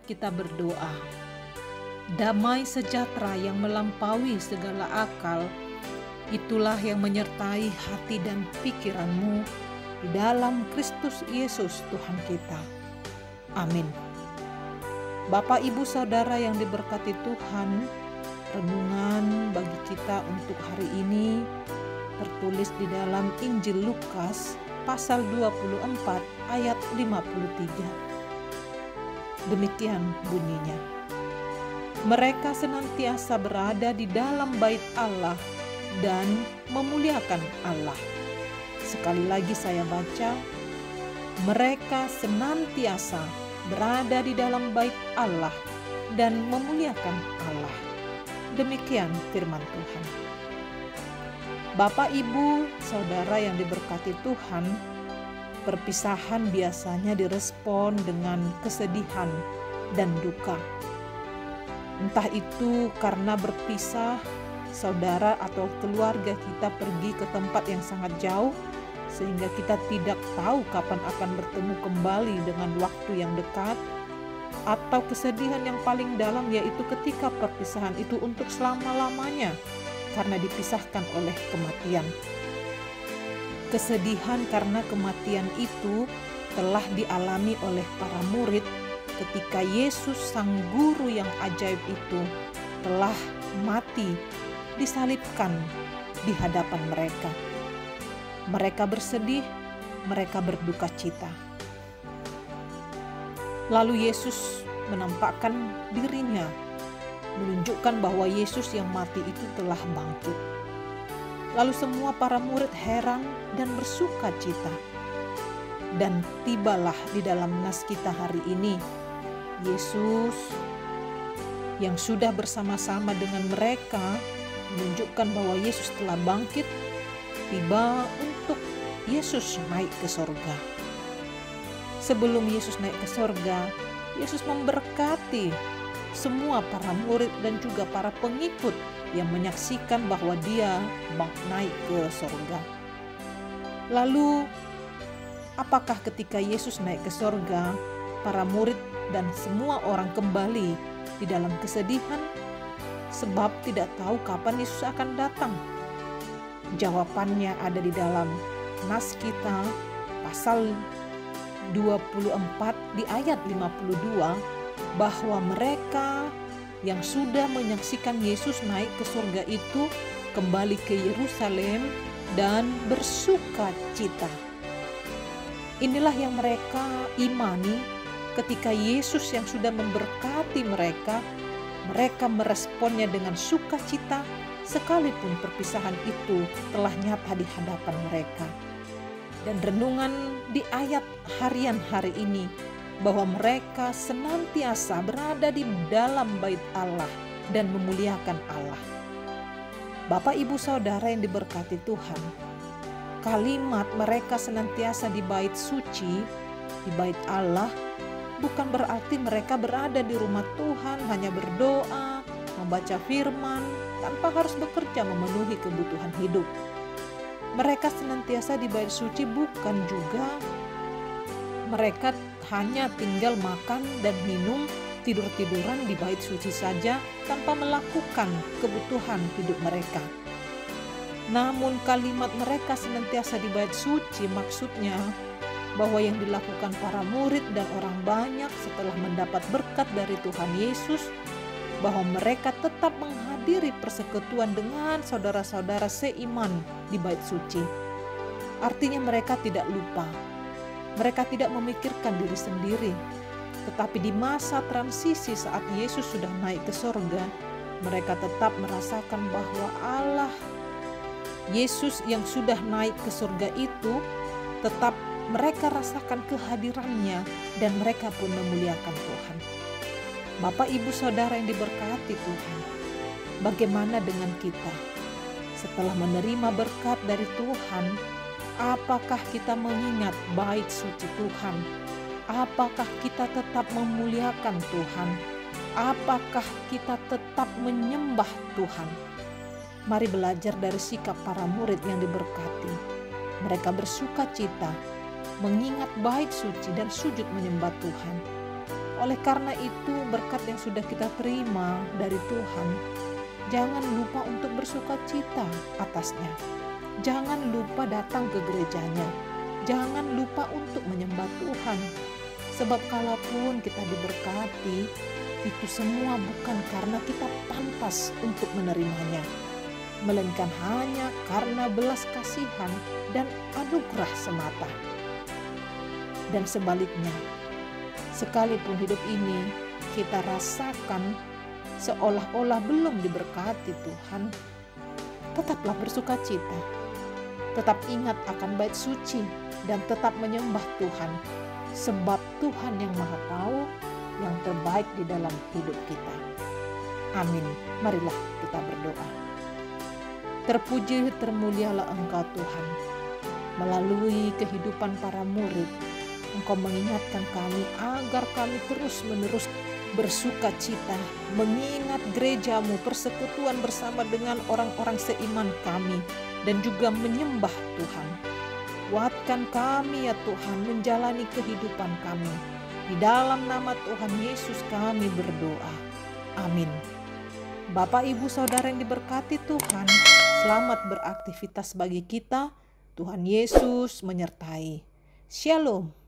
kita berdoa. Damai sejahtera yang melampaui segala akal, itulah yang menyertai hati dan pikiranmu di dalam Kristus Yesus Tuhan kita. Amin. Bapak, Ibu, Saudara yang diberkati Tuhan, renungan bagi kita untuk hari ini tertulis di dalam Injil Lukas pasal 24 ayat 53. Demikian bunyinya. Mereka senantiasa berada di dalam bait Allah dan memuliakan Allah. Sekali lagi saya baca, mereka senantiasa berada di dalam bait Allah dan memuliakan Allah. Demikian firman Tuhan. Bapak, Ibu, Saudara yang diberkati Tuhan, perpisahan biasanya direspon dengan kesedihan dan duka. Entah itu karena berpisah, saudara atau keluarga kita pergi ke tempat yang sangat jauh, sehingga kita tidak tahu kapan akan bertemu kembali dengan waktu yang dekat, atau kesedihan yang paling dalam yaitu ketika perpisahan itu untuk selama-lamanya karena dipisahkan oleh kematian. Kesedihan karena kematian itu telah dialami oleh para murid ketika Yesus sang guru yang ajaib itu telah mati, disalibkan di hadapan mereka. Mereka bersedih, mereka berduka cita. Lalu Yesus menampakkan dirinya, menunjukkan bahwa Yesus yang mati itu telah bangkit. Lalu semua para murid heran dan bersuka cita. Dan tibalah di dalam nas kita hari ini, Yesus yang sudah bersama-sama dengan mereka menunjukkan bahwa Yesus telah bangkit, tiba untuk Yesus naik ke sorga. Sebelum Yesus naik ke sorga, Yesus memberkati semua para murid dan juga para pengikut yang menyaksikan bahwa dia naik ke sorga. Lalu, apakah ketika Yesus naik ke sorga, para murid dan semua orang kembali di dalam kesedihan sebab tidak tahu kapan Yesus akan datang? Jawabannya ada di dalam nas kita pasal 24 di ayat 52, bahwa mereka yang sudah menyaksikan Yesus naik ke surga itu kembali ke Yerusalem dan bersuka cita. Inilah yang mereka imani ketika Yesus yang sudah memberkati mereka meresponnya dengan sukacita sekalipun perpisahan itu telah nyata di hadapan mereka. Dan renungan di ayat harian hari ini bahwa mereka senantiasa berada di dalam bait Allah dan memuliakan Allah. Bapak, Ibu, Saudara yang diberkati Tuhan, kalimat mereka senantiasa di bait suci, di bait Allah, bukan berarti mereka berada di rumah Tuhan hanya berdoa, membaca firman, tanpa harus bekerja memenuhi kebutuhan hidup. Mereka senantiasa di bait suci bukan juga mereka hanya tinggal makan dan minum, tidur-tiduran di bait suci saja tanpa melakukan kebutuhan hidup mereka. Namun kalimat mereka senantiasa di bait suci maksudnya bahwa yang dilakukan para murid dan orang banyak setelah mendapat berkat dari Tuhan Yesus, bahwa mereka tetap menghadiri persekutuan dengan saudara-saudara seiman di bait suci. Artinya mereka tidak lupa, mereka tidak memikirkan diri sendiri, tetapi di masa transisi saat Yesus sudah naik ke sorga, mereka tetap merasakan bahwa Allah, Yesus yang sudah naik ke surga itu, tetap mereka rasakan kehadirannya dan mereka pun memuliakan Tuhan. Bapak, Ibu, Saudara yang diberkati Tuhan, bagaimana dengan kita? Setelah menerima berkat dari Tuhan, apakah kita mengingat bait suci Tuhan? Apakah kita tetap memuliakan Tuhan? Apakah kita tetap menyembah Tuhan? Mari belajar dari sikap para murid yang diberkati. Mereka bersuka cita, mengingat bait suci dan sujud menyembah Tuhan. Oleh karena itu, berkat yang sudah kita terima dari Tuhan, jangan lupa untuk bersuka cita atasnya. Jangan lupa datang ke gerejanya. Jangan lupa untuk menyembah Tuhan. Sebab kalaupun kita diberkati, itu semua bukan karena kita pantas untuk menerimanya, melainkan hanya karena belas kasihan dan anugerah semata. Dan sebaliknya, sekalipun hidup ini kita rasakan seolah-olah belum diberkati Tuhan, tetaplah bersuka cita. Tetap ingat akan bait suci dan tetap menyembah Tuhan. Sebab Tuhan yang Maha Tahu yang terbaik di dalam hidup kita. Amin. Marilah kita berdoa. Terpuji termulialah Engkau Tuhan. Melalui kehidupan para murid, Engkau mengingatkan kami agar kami terus-menerus bersuka cita, mengingat gereja-Mu, persekutuan bersama dengan orang-orang seiman kami, dan juga menyembah Tuhan. Kuatkan kami ya Tuhan menjalani kehidupan kami. Di dalam nama Tuhan Yesus kami berdoa. Amin. Bapak, Ibu, Saudara yang diberkati Tuhan, selamat beraktivitas bagi kita. Tuhan Yesus menyertai. Shalom.